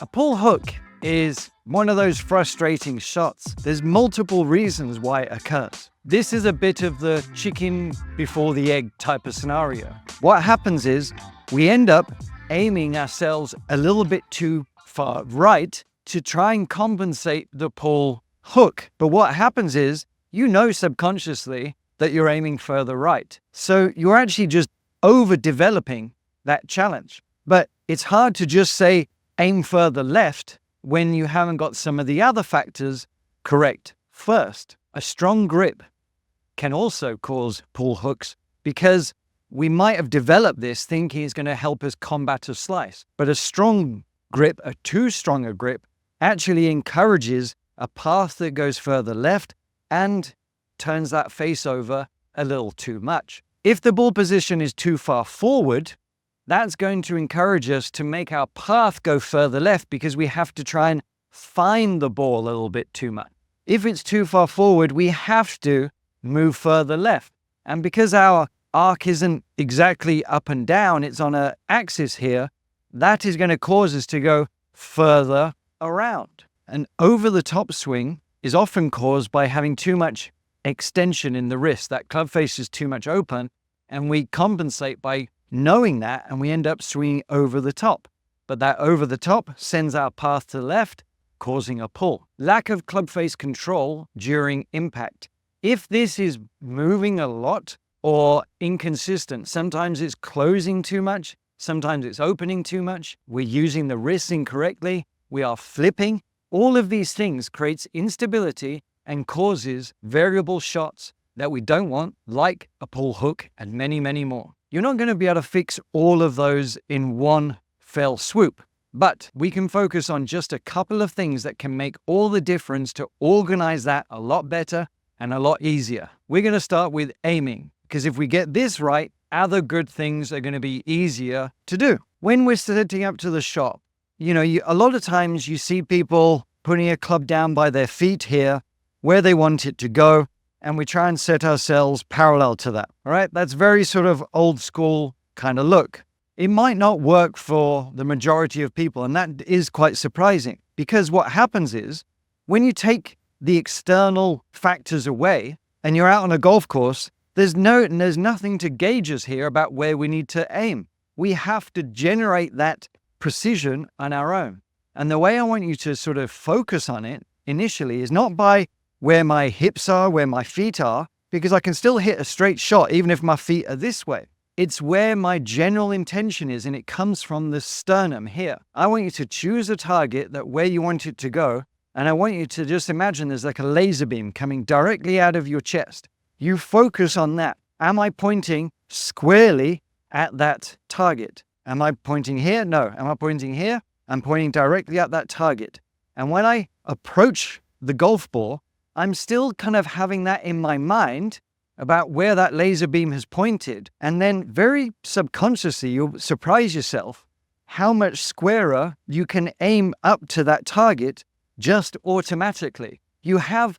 A pull hook is one of those frustrating shots. There's multiple reasons why it occurs. This is a bit of the chicken before the egg type of scenario. What happens is we end up aiming ourselves a little bit too far right to try and compensate the pull hook. But what happens is, you know subconsciously that you're aiming further right. So you're actually just overdeveloping that challenge. But it's hard to just say aim further left when you haven't got some of the other factors correct first. A strong grip can also cause pull hooks because we might have developed this thinking it's going to help us combat a slice. But a strong grip, a too strong a grip, actually encourages a path that goes further left and turns that face over a little too much. If the ball position is too far forward, that's going to encourage us to make our path go further left because we have to try and find the ball a little bit too much. If it's too far forward, we have to move further left. And because our arc isn't exactly up and down, it's on an axis here, that is going to cause us to go further around. An over-the-top swing is often caused by having too much extension in the wrist. That club face is too much open, and we compensate by knowing that, and we end up swinging over the top. But that over the top sends our path to the left, causing a pull. Lack of club face control during impact. If this is moving a lot or inconsistent, sometimes it's closing too much, sometimes it's opening too much, we're using the wrists incorrectly, we are flipping. All of these things creates instability and causes variable shots that we don't want, like a pull hook and many, many more. You're not going to be able to fix all of those in one fell swoop, but we can focus on just a couple of things that can make all the difference to organize that a lot better and a lot easier. We're going to start with aiming, because if we get this right, other good things are going to be easier to do. When we're setting up to the shot, a lot of times you see people putting a club down by their feet here, where they want it to go, and we try and set ourselves parallel to that. All right, that's very sort of old school kind of look. It might not work for the majority of people, and that is quite surprising, because what happens is when you take the external factors away and you're out on a golf course, there's nothing to gauge us here about where we need to aim. We have to generate that precision on our own. And the way I want you to sort of focus on it initially is not by where my hips are, where my feet are, because I can still hit a straight shot even if my feet are this way. It's where my general intention is, and it comes from the sternum here. I want you to choose a target that where you want it to go, and I want you to just imagine there's like a laser beam coming directly out of your chest. You focus on that. Am I pointing squarely at that target? Am I pointing here? No. Am I pointing here? I'm pointing directly at that target. And when I approach the golf ball, I'm still kind of having that in my mind about where that laser beam has pointed. And then very subconsciously, you'll surprise yourself how much squarer you can aim up to that target just automatically. You have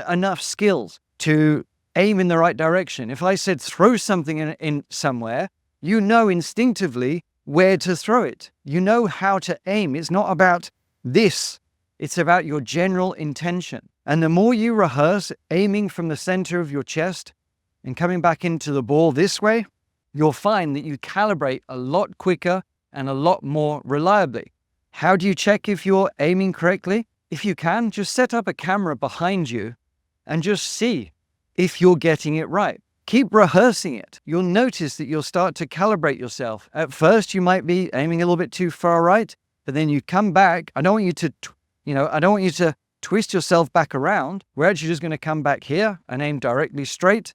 enough skills to aim in the right direction. If I said throw something in somewhere, you know instinctively where to throw it. You know how to aim. It's not about this. It's about your general intention. And the more you rehearse aiming from the center of your chest and coming back into the ball this way, you'll find that you calibrate a lot quicker and a lot more reliably. How do you check if you're aiming correctly? If you can, just set up a camera behind you and just see if you're getting it right. Keep rehearsing it. You'll notice that you'll start to calibrate yourself. At first, you might be aiming a little bit too far right, but then you come back. I don't want you to twist yourself back around. We're actually just going to come back here and aim directly straight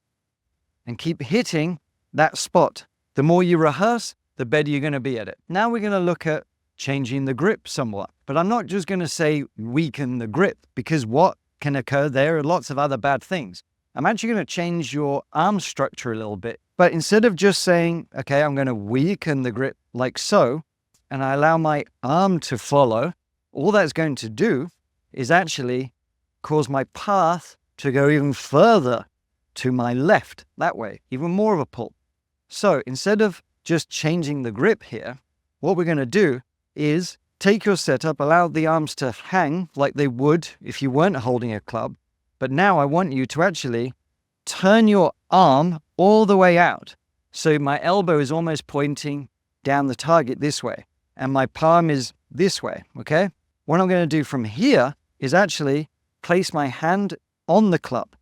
and keep hitting that spot. The more you rehearse, the better you're going to be at it. Now we're going to look at changing the grip somewhat. But I'm not just going to say weaken the grip, because what can occur there are lots of other bad things. I'm actually going to change your arm structure a little bit. But instead of just saying, okay, I'm going to weaken the grip like so, and I allow my arm to follow, all that's going to do is actually cause my path to go even further to my left, that way, even more of a pull. So instead of just changing the grip here, what we're going to do is take your setup, allow the arms to hang like they would if you weren't holding a club. But now I want you to actually turn your arm all the way out. So my elbow is almost pointing down the target this way, and my palm is this way, okay? What I'm going to do from here is actually place my hand on the club.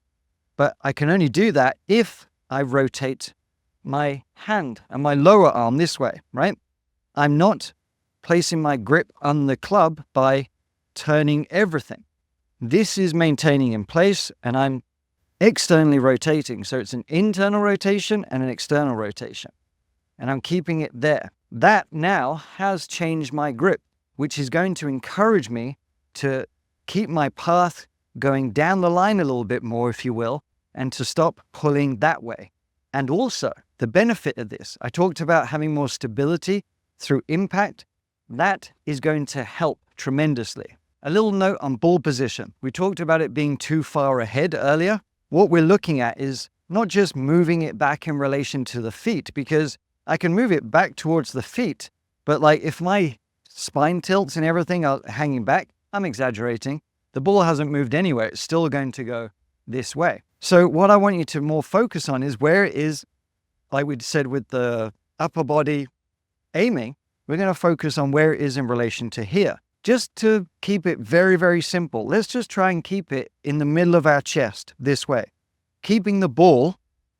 But I can only do that if I rotate my hand and my lower arm this way, right? I'm not placing my grip on the club by turning everything. This is maintaining in place, and I'm externally rotating. So it's an internal rotation and an external rotation. And I'm keeping it there. That now has changed my grip, which is going to encourage me to keep my path going down the line a little bit more, if you will, and to stop pulling that way. And also, the benefit of this, I talked about having more stability through impact. That is going to help tremendously. A little note on ball position. We talked about it being too far ahead earlier. What we're looking at is not just moving it back in relation to the feet, because I can move it back towards the feet, but like if my spine tilts and everything are hanging back, I'm exaggerating. The ball hasn't moved anywhere. It's still going to go this way. So what I want you to more focus on is where it is, like we said with the upper body aiming, we're going to focus on where it is in relation to here. Just to keep it very, very simple, let's just try and keep it in the middle of our chest this way, keeping the ball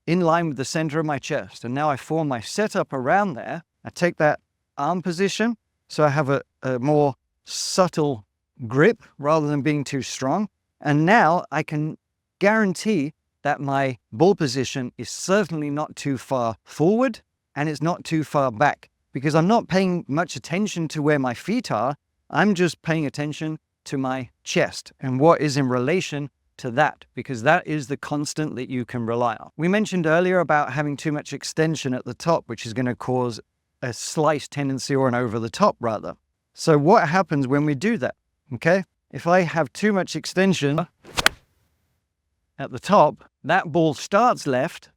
in line with the center of my chest. And now I form my setup around there. I take that arm position, so I have a more subtle grip rather than being too strong. And now I can guarantee that my ball position is certainly not too far forward and it's not too far back, because I'm not paying much attention to where my feet are. I'm just paying attention to my chest and what is in relation to that, because that is the constant that you can rely on. We mentioned earlier about having too much extension at the top, which is going to cause a slice tendency, or an over the top rather. So what happens when we do that? Okay, if I have too much extension at the top, that ball starts left,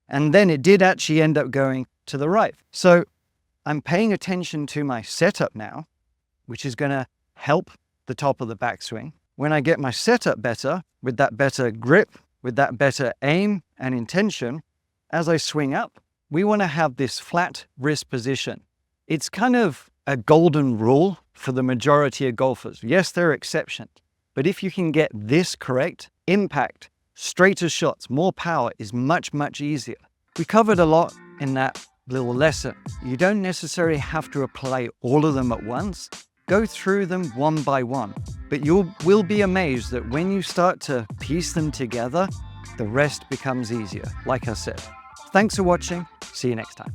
and then it did actually end up going to the right. So I'm paying attention to my setup now, which is going to help the top of the backswing. When I get my setup better, with that better grip, with that better aim and intention, as I swing up, we want to have this flat wrist position. It's kind of a golden rule for the majority of golfers. Yes, there are exceptions, but if you can get this correct, impact, straighter shots, more power is much, much easier. We covered a lot in that little lesson. You don't necessarily have to apply all of them at once. Go through them one by one, but you will be amazed that when you start to piece them together, the rest becomes easier, like I said. Thanks for watching. See you next time.